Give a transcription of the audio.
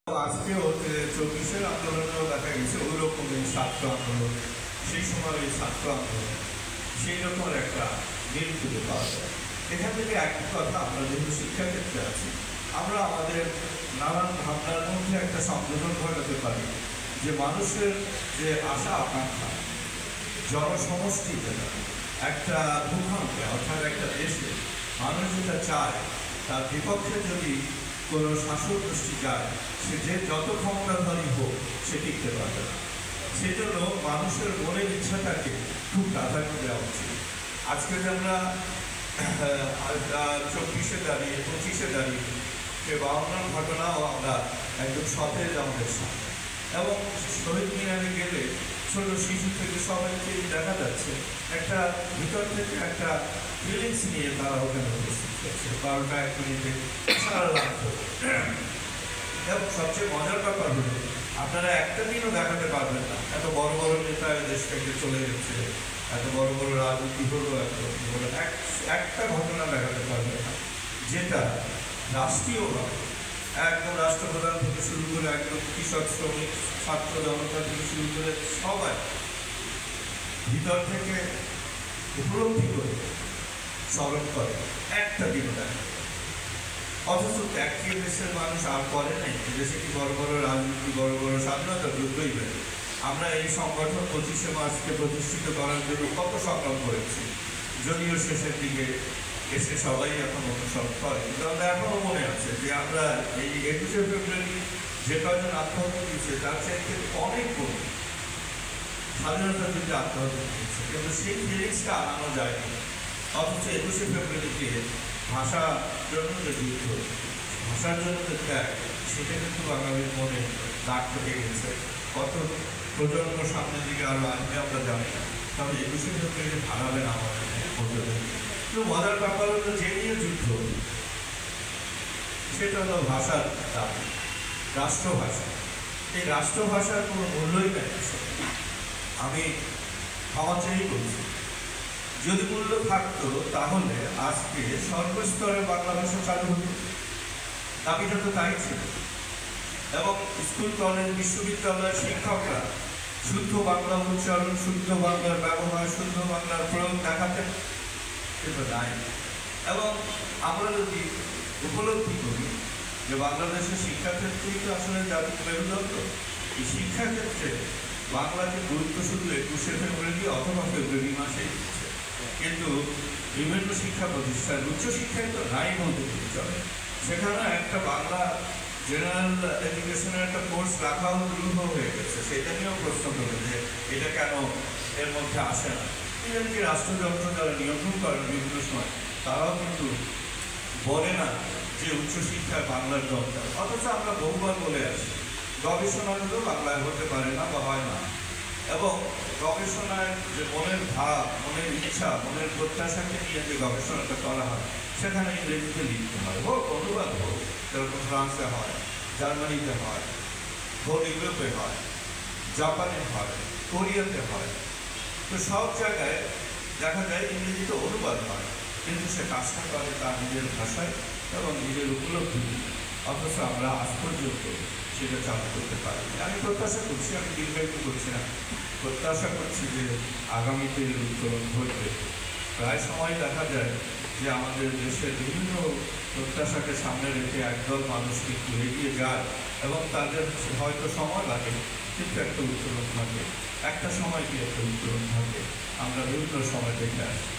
আজকেও 24-এর আন্দোলনেও দেখা গেছে ওই রকমের ছাত্র আন্দোলন, সেই সময় ওই ছাত্র আন্দোলন সেই রকমের একটা মিল খুঁজে পাওয়া যায়। এখান থেকে একটা কথা, আমরা যেহেতু শিক্ষাক্ষেত্রে আছি, আমরা আমাদের নানান ভাবনার মধ্যে একটা সংযোজন ঘটাতে পারি যে মানুষের যে আশা আকাঙ্ক্ষা, জনসমষ্টি যেটা একটা ভূখণ্ডে অর্থাৎ একটা দেশে মানুষ যেটা চায় তার বিপক্ষে যদি কোনো শাসক গোষ্ঠী যায়, সে যে যত ক্ষমতাধরী হোক সে টিকতে পারবে না। সেই জন্য মানুষের মনের ইচ্ছাটাকে খুব প্রাধান্য দেওয়া উচিত। আজকে যে আমরা 24-এ দাঁড়িয়ে 25-এ দাঁড়িয়ে সে 52 ঘটনাও আমরা একদম সতেজ আমাদের সামনে, এবং শহীদ মিনারে গেলে ছোট শিশু থেকে সবাইকে দেখা যাচ্ছে একটা ভিতর থেকে একটা ফিলিংস নিয়ে তারা ওখানে উপস্থিত হচ্ছে 12টা 1 মিনিটে সারা রাত। এবং সবচেয়ে মজার ব্যাপার হলো আপনারা একটা দিনও দেখাতে পারবেন না এত বড় বড় নেতা দেশ থেকে চলে গেছে, এত বড় বড় রাজনীতি হলো, একটা ঘটনা দেখাতে পারবেন না যেটা রাষ্ট্রীয়ভাবে একদম রাষ্ট্রপ্রধান থেকে শুরু করে একদম কৃষক, শ্রমিক, ছাত্র জনতা থেকে শুরু করে সবাই ভিতর থেকে উপলব্ধি করে স্মরণ করে একটা দিনও দেখা। অথচ একই দেশের মানুষ আর করে নাই, দেশে কি বড় বড় রাজনীতি, বড় বড় স্বাধীনতা যুদ্ধই বেড়ে। আমরা এই সংগঠন 25শে মার্চকে প্রতিষ্ঠিত করার জন্য কত সংগ্রাম করেছি, যদিও শেষের দিকে এসে সবাই এখন অনুসরণ করে, কিন্তু আমরা এখনো মনে আছে যে আমরা এই 21শে ফেব্রুয়ারি যে কজন আত্মহত্যা দিয়েছে তার চাইতে অনেক গুণ স্বাধীনতা যুদ্ধে আত্মহত্যা দিয়েছে, কিন্তু সেই ফিলিংসটা আনানো যায়নি। অথচ 21শে ফেব্রুয়ারিতে ভাষার জন্য যে যুদ্ধ, ভাষার জন্য যে ত্যাগ, সেটা কিন্তু বাঙালির মনে দাগ কেটে গেছে। কত প্রজন্ম সামনের দিকে আরো আসবে আমরা জানি না, তবে 21শে ফেব্রুয়ারি হারাবে না আমাদের মধ্যে। কিন্তু মজার ব্যাপার হলো যে নিয়ে যুদ্ধ, সেটা হলো ভাষার দাবি, রাষ্ট্রভাষা। এই রাষ্ট্রভাষার কোনো মূল্যই নেই। আমি ক্ষমা চেয়েই বলছি, যদি মূল্য থাকতো তাহলে আজকে সর্বস্তরে বাংলা ভাষা চালু হতো, দাবিটা তো তাই ছিল। এবং স্কুল, কলেজ, বিশ্ববিদ্যালয়ের শিক্ষকরা শুদ্ধ বাংলা উচ্চারণ, শুদ্ধ বাংলার ব্যবহার, শুদ্ধ বাংলার প্রয়োগ দেখাতেন, সেটা নাই। এবং আমরা যদি উপলব্ধি করি যে বাংলাদেশের শিক্ষাক্ষেত্রেই তো আসলে জাতির মেরুদণ্ড, এই শিক্ষাক্ষেত্রে বাংলাকে গুরুত্ব শুধু 21শে ফেব্রুয়ারি অথবা ফেব্রুয়ারি মাসেই দিচ্ছে, কিন্তু বিভিন্ন শিক্ষা প্রতিষ্ঠান, উচ্চশিক্ষায় তো নাই বলতে চলে। সেখানে একটা বাংলা জেনারেল এডুকেশনের একটা কোর্স রাখাও দুরূহ হয়ে গেছে। সেটা নিয়েও প্রশ্ন করে যে এটা কেন এর মধ্যে আসে না। এমনকি রাষ্ট্রযন্ত্র যারা নিয়ন্ত্রণ করেন বিভিন্ন সময়, তারাও কিন্তু বলে না যে উচ্চশিক্ষায় বাংলার দরকার। অথচ আমরা বহুবার বলে আসি গবেষণাগুলো বাংলায় হতে পারে না বা হয় না, এবং গবেষণায় যে মনের ভাব, মনের ইচ্ছা, মনের প্রত্যাশাকে নিয়ে যে গবেষণাটা করা হয়, সেখানে ইংরেজিতে লিখতে হয়, হোক অনুবাদ হোক, যেরকম ফ্রান্সে হয়, জার্মানিতে হয়, হোক ইউরোপে হয়, জাপানে হয়, কোরিয়াতে হয়। তো সব জায়গায় দেখা যায় ইংরেজিতে অনুবাদ হয়, কিন্তু সে কাজটা করে তার নিজের ভাষায় এবং নিজের উপলব্ধি। অথচ আমরা আজ পর্যন্ত সেটা চালু করতে পারি। আমি প্রত্যাশা করছি, আমি দীর্ঘায়িত করছি না, প্রত্যাশা করছি যে আগামীতে উত্তরণ ঘটবে। প্রায় সময় দেখা যায় যে আমাদের দেশের বিভিন্ন প্রত্যাশাকে সামনে রেখে একদল মানুষ কিন্তু এগিয়ে যায়, এবং তাদের হয়তো সময় লাগে, কিন্তু একটা উত্তরণ থাকে, একটা সময় কি একটা উত্তরণ থাকে, আমরা বিভিন্ন সময় দেখে আসি।